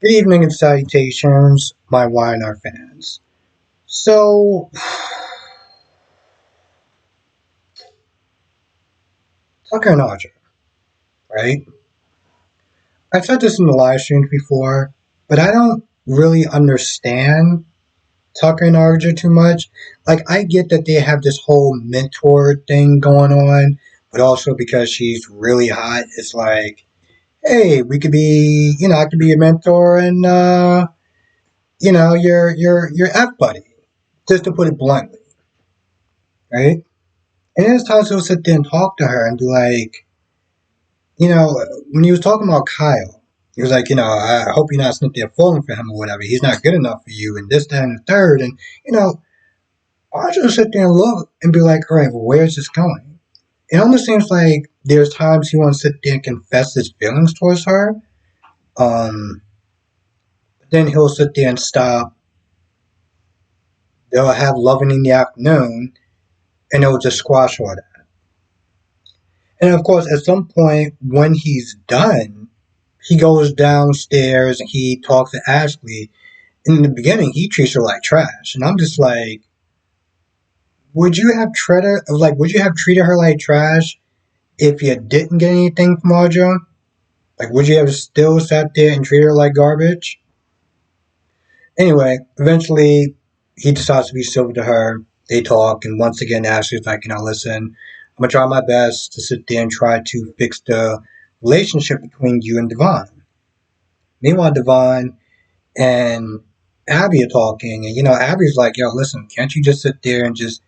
Good evening and salutations, my YNR fans. So, Tucker and Audra, right? I've said this in the live streams before, but I don't really understand Tucker and Audra too much. Like, I get that they have this whole mentor thing going on, but also because she's really hot, it's like, hey, we could be, I could be your mentor and, your F buddy, just to put it bluntly, right? And there's times he'll sit there and talk to her and be like, when he was talking about Kyle, he was like, I hope you're not sitting there falling for him or whatever. He's not good enough for you, and this, that, and the third. And, I'll just sit there and look and be like, all right, well, where's this going? It almost seems like there's times he wants to sit there and confess his feelings towards her. Um, then he'll sit there and stop. They'll have loving in the afternoon, and it'll just squash all that. And of course, at some point when he's done, he goes downstairs and he talks to Ashley. In the beginning, he treats her like trash, and I'm just like, would you have treated her like trash if you didn't get anything from Audra? Like, would you have still sat there and treated her like garbage? Anyway, eventually, he decides to be civil to her. They talk, and once again, Ashley's like, listen, I'm gonna try my best to sit there and try to fix the relationship between you and Devon. Meanwhile, Devon and Abby are talking, and Abby's like, yo, listen, can't you just sit there and just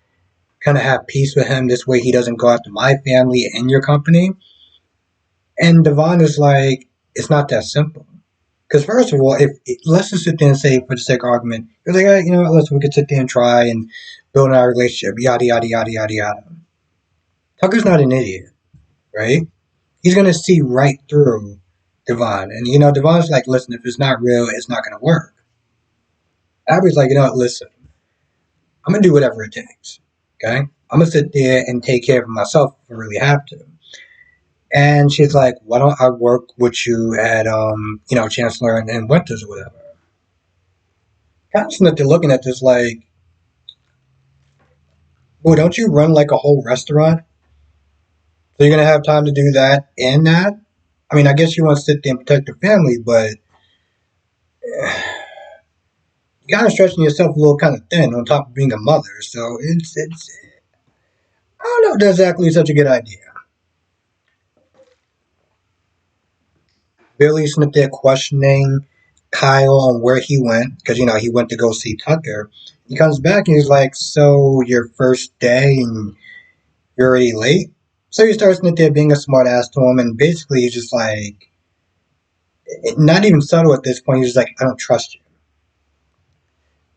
kind of have peace with him? This way he doesn't go after my family and your company. And Devon is like, it's not that simple. Because first of all, if let's just sit there and say, for the sake of argument, you're like, hey, listen, we could sit there and try and build our relationship, yada yada yada yada yada. Tucker's not an idiot, right? He's gonna see right through Devon, and Devon's like, listen, if it's not real, it's not gonna work. Abby's like, listen, I'm gonna do whatever it takes. Okay, I'm gonna sit there and take care of myself if I really have to. And she's like, why don't I work with you at Chancellor and Winters or whatever? Kind of that they're looking at this like, well, don't you run like a whole restaurant? So you're gonna have time to do that and that? I mean, I guess you want to sit there and protect your family, but you're kind of stretching yourself a little kind of thin on top of being a mother. So it's I don't know if that's exactly such a good idea. Billy's sitting there questioning Kyle on where he went because he went to go see Tucker. He comes back and he's like, "So your first day and you're already late?" So he starts sitting there being a smart ass to him, and basically he's just like, not even subtle at this point. He's just like, "I don't trust you."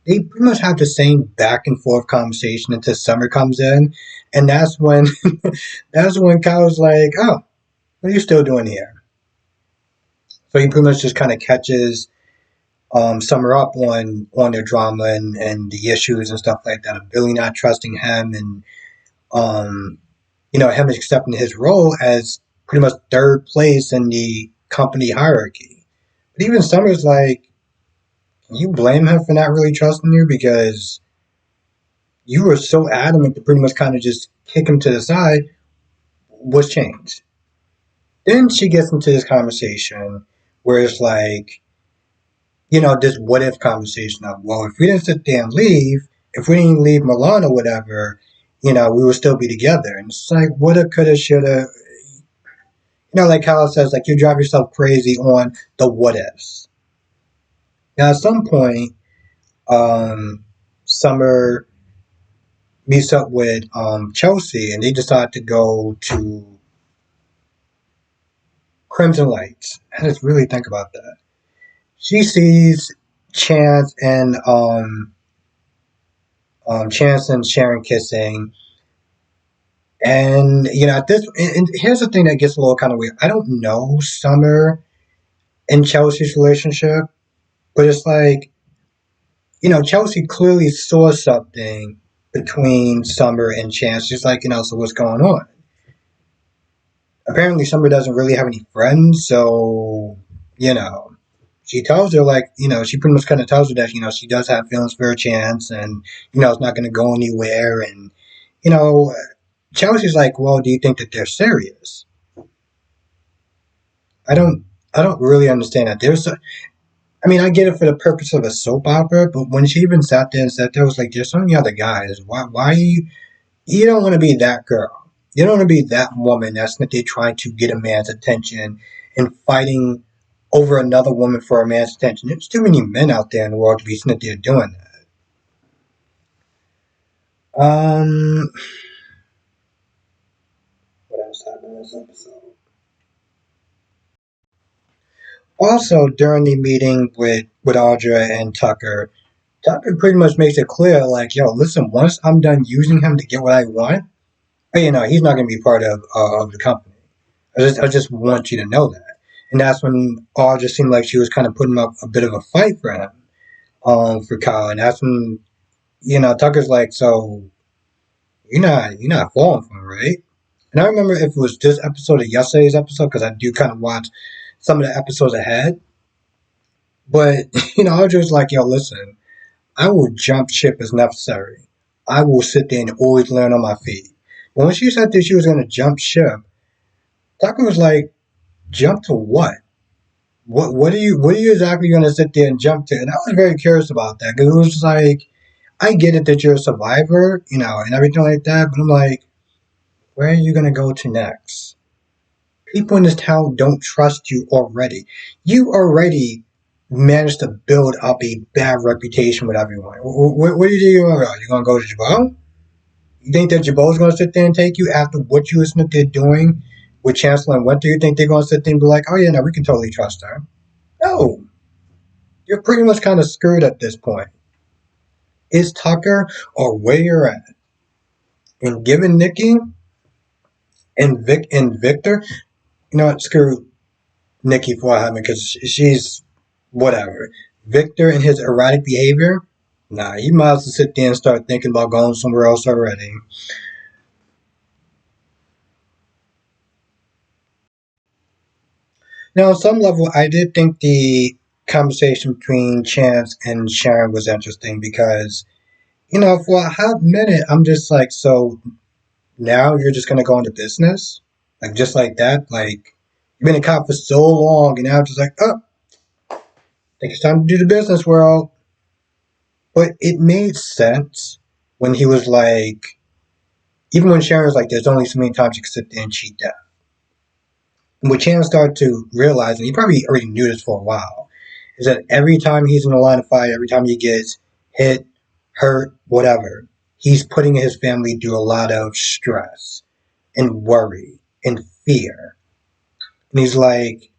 They pretty much have the same back and forth conversation until Summer comes in, and that's when Kyle's like, "Oh, what are you still doing here?" So he pretty much just kind of catches Summer up on their drama and the issues and stuff like that of Billy not trusting him and um, him accepting his role as pretty much third place in the company hierarchy. But even Summer's like, can you blame him for not really trusting you because you were so adamant to pretty much kind of just kick him to the side? What's changed? Then she gets into this conversation where it's like, this what if conversation of, well, if we didn't sit there and leave, if we didn't leave Milan or whatever, we would still be together. And it's like, woulda, coulda, shoulda. Like Kyle says, like, you drive yourself crazy on the what ifs. Now, at some point, Summer meets up with Chelsea and they decide to go to Crimson Lights. I just really think about that. She sees Chance and Chance and Sharon kissing. And at this, and here's the thing that gets a little kind of weird. I don't know Summer and Chelsea's relationship, but it's like, Chelsea clearly saw something between Summer and Chance. She's like, so what's going on? Apparently, Summer doesn't really have any friends, so she tells her like, she pretty much kind of tells her that she does have feelings for a chance, and it's not going to go anywhere, and you know Chelsea's like, well, do you think that they're serious? I don't, I don't really understand that. I mean, I get it for the purpose of a soap opera, but when she even sat there and said there was like, there's so many other guys. Why you don't want to be that girl. You don't want to be that woman that's that they're trying to get a man's attention and fighting over another woman for a man's attention. There's too many men out there in the world to be sitting there doing that. What else happened in this episode? Also, during the meeting with Audra and Tucker, Tucker pretty much makes it clear, like, yo, listen, once I'm done using him to get what I want, he's not going to be part of the company. I just want you to know that. And that's when Audra seemed like she was kind of putting up a bit of a fight for him, for Kyle. And that's when, Tucker's like, so you're not falling for him, right? And I remember if it was this episode or yesterday's episode, because I do kind of watch some of the episodes ahead. But, Audra's like, yo, listen, I will jump ship as necessary. I will sit there and always land on my feet. But when she said that she was going to jump ship, Tucker was like, jump to what? What are you exactly going to sit there and jump to? And I was very curious about that because it was just like, I get it that you're a survivor, and everything like that, but I'm like, where are you going to go to next? People in this town don't trust you already. You already managed to build up a bad reputation with everyone. What are you doing? You going to go to Jabal? You think that Jabal's going to sit there and take you after what you and there doing with Chancellor and Winter? You think they're going to sit there and be like, oh yeah, no, we can totally trust her? No, you're pretty much kind of screwed at this point. Is Tucker or where you're at? And given Nikki and Victor, screw Nikki for having because she's whatever. Victor and his erratic behavior, nah, he might as well sit there and start thinking about going somewhere else already. Now, on some level, I did think the conversation between Chance and Sharon was interesting because, for a hot minute, I'm just like, so now you're just gonna go into business, like just like that. Like you've been a cop for so long, and now it's just like, oh, I think it's time to do the business world. But it made sense when he was like, even when Sharon was like, there's only so many times you can sit there and cheat death. And what Chan started to realize, and he probably already knew this for a while, is that every time he's in the line of fire, every time he gets hit, hurt, whatever, he's putting his family through a lot of stress and worry and fear. And he's like,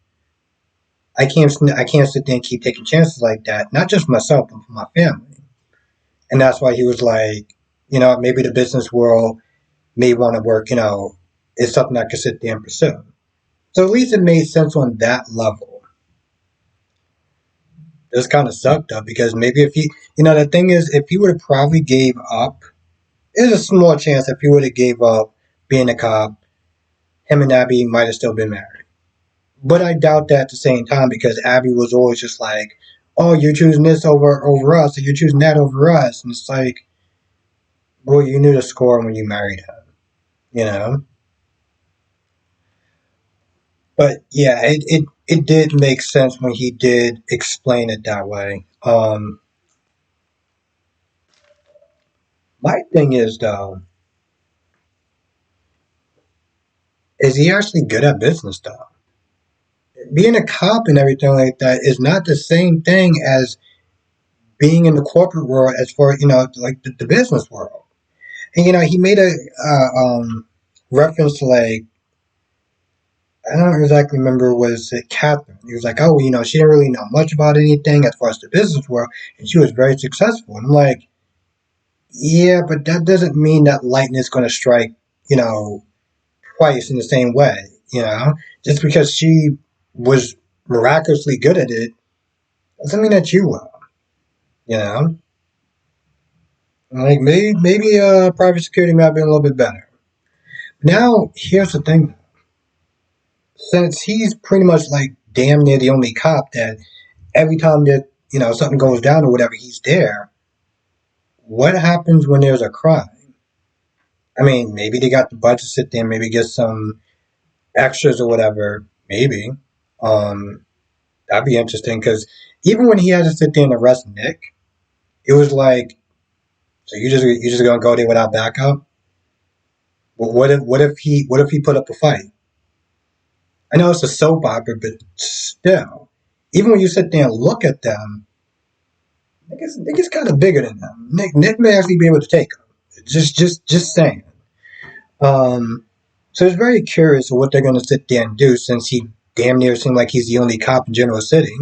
I can't sit there and keep taking chances like that, not just for myself, but for my family. And that's why he was like, maybe the business world may want to work, is something I could sit there and pursue. So at least it made sense on that level. This kind of sucked up because maybe if he, the thing is, if he would have probably gave up, there's a small chance if he would have gave up being a cop, him and Abby might have still been married. But I doubt that at the same time because Abby was always just like, "Oh, you're choosing this over us, or you're choosing that over us," and it's like, well, you knew the score when you married him, you know. But yeah, it did make sense when he did explain it that way. My thing is though, is he actually good at business though? Being a cop and everything like that is not the same thing as being in the corporate world as for like the business world. And he made a reference to like I don't exactly remember was it Catherine. He was like, oh, she didn't really know much about anything as far as the business world, and she was very successful. And I'm like, yeah, but that doesn't mean that lightning is going to strike, you know, twice in the same way. Just because she was miraculously good at it doesn't mean that you will. You know, like maybe private security might be a little bit better. Now, here's the thing: since he's pretty much like damn near the only cop that every time that something goes down or whatever, he's there. What happens when there's a crime? I mean, maybe they got the budget to sit there, and maybe get some extras or whatever. Maybe. Um, that'd be interesting because even when he had to sit there and arrest Nick, it was like, so you just gonna go there without backup? Well, what if he put up a fight? I know it's a soap opera, but still, even when you sit there and look at them, Nick is kind of bigger than them. Nick may actually be able to take them. Just saying. Um, so it's very curious of what they're going to sit there and do since he damn near seemed like he's the only cop in General City.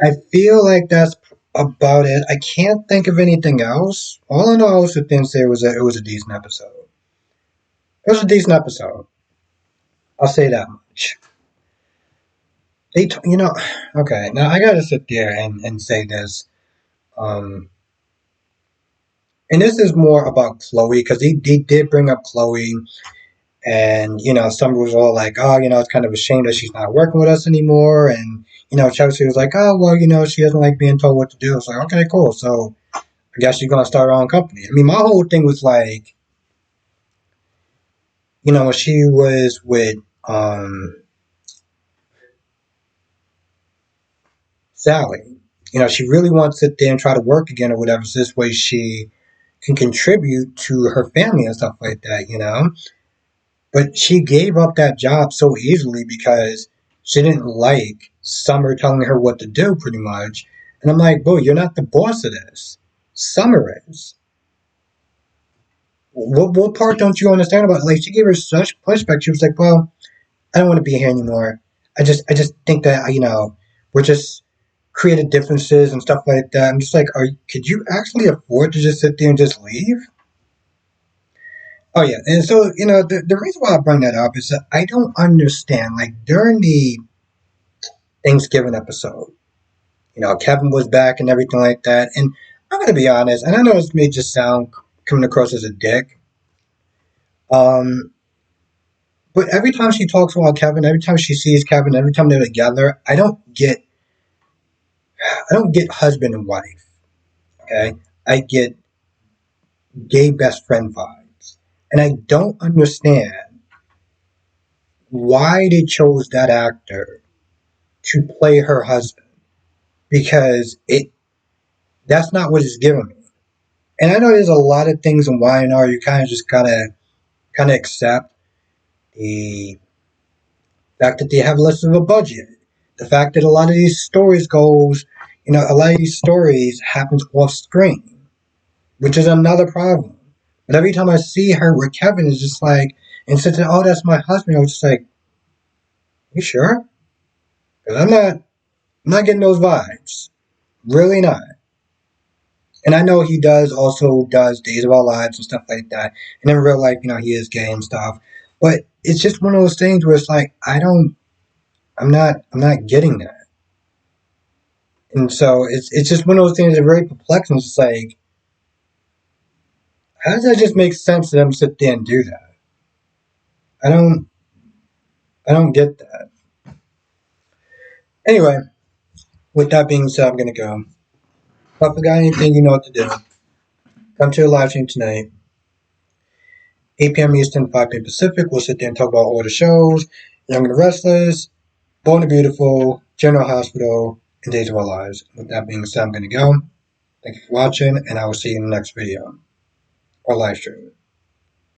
I feel like that's about it. I can't think of anything else. All I know, I also think it was a decent episode. It was a decent episode. I'll say that much. Okay. Now I gotta sit there and say this. Um, and this is more about Chloe because he did bring up Chloe, and Summer was all like, "Oh, it's kind of a shame that she's not working with us anymore." And Chelsea was like, "Oh, well, she doesn't like being told what to do." It's like, okay, cool. So I guess she's gonna start her own company. I mean, my whole thing was like, when she was with Sally, she really wants to sit there and try to work again or whatever. So this way she can contribute to her family and stuff like that. But she gave up that job so easily because she didn't like Summer telling her what to do, pretty much. And I'm like, boo, you're not the boss of this. Summer is. What part don't you understand about it? Like, she gave her such pushback. She was like, well, I don't want to be here anymore. I just think that, we're just creating differences and stuff like that. I'm just like, could you actually afford to just sit there and just leave? Oh yeah, and so the reason why I bring that up is that I don't understand. Like during the Thanksgiving episode, Kevin was back and everything like that, and I'm gonna be honest, and I know this may just sound coming across as a dick, um, but every time she talks about Kevin, every time she sees Kevin, every time they're together, I don't get husband and wife. Okay, I get gay best friend vibes, and I don't understand why they chose that actor to play her husband because that's not what it's giving me. And I know there's a lot of things in Y&R you kind of just kind of accept the fact that they have less of a budget, the fact that a lot of these stories a lot of these stories happens off screen, which is another problem. But every time I see her with Kevin, it's just like, and since oh that's my husband, I was just like, you sure? Because I'm not getting those vibes, really not. And I know he does Days of Our Lives and stuff like that. And in real life, he is gay and stuff. But it's just one of those things where it's like I'm not getting that. And so it's just one of those things that are very perplexing. It's like, how does that just make sense to them to sit there and do that? I don't I don't get that. Anyway, with that being said, I'm gonna go. If I forgot anything, you know what to do. Come to a live stream tonight, 8 p.m. Eastern, 5 p.m. Pacific. We'll sit there and talk about all the shows. Young and the Restless, Born and Beautiful, General Hospital, and Days of Our Lives. With that being said, I'm going to go. Thank you for watching, and I will see you in the next video or live stream.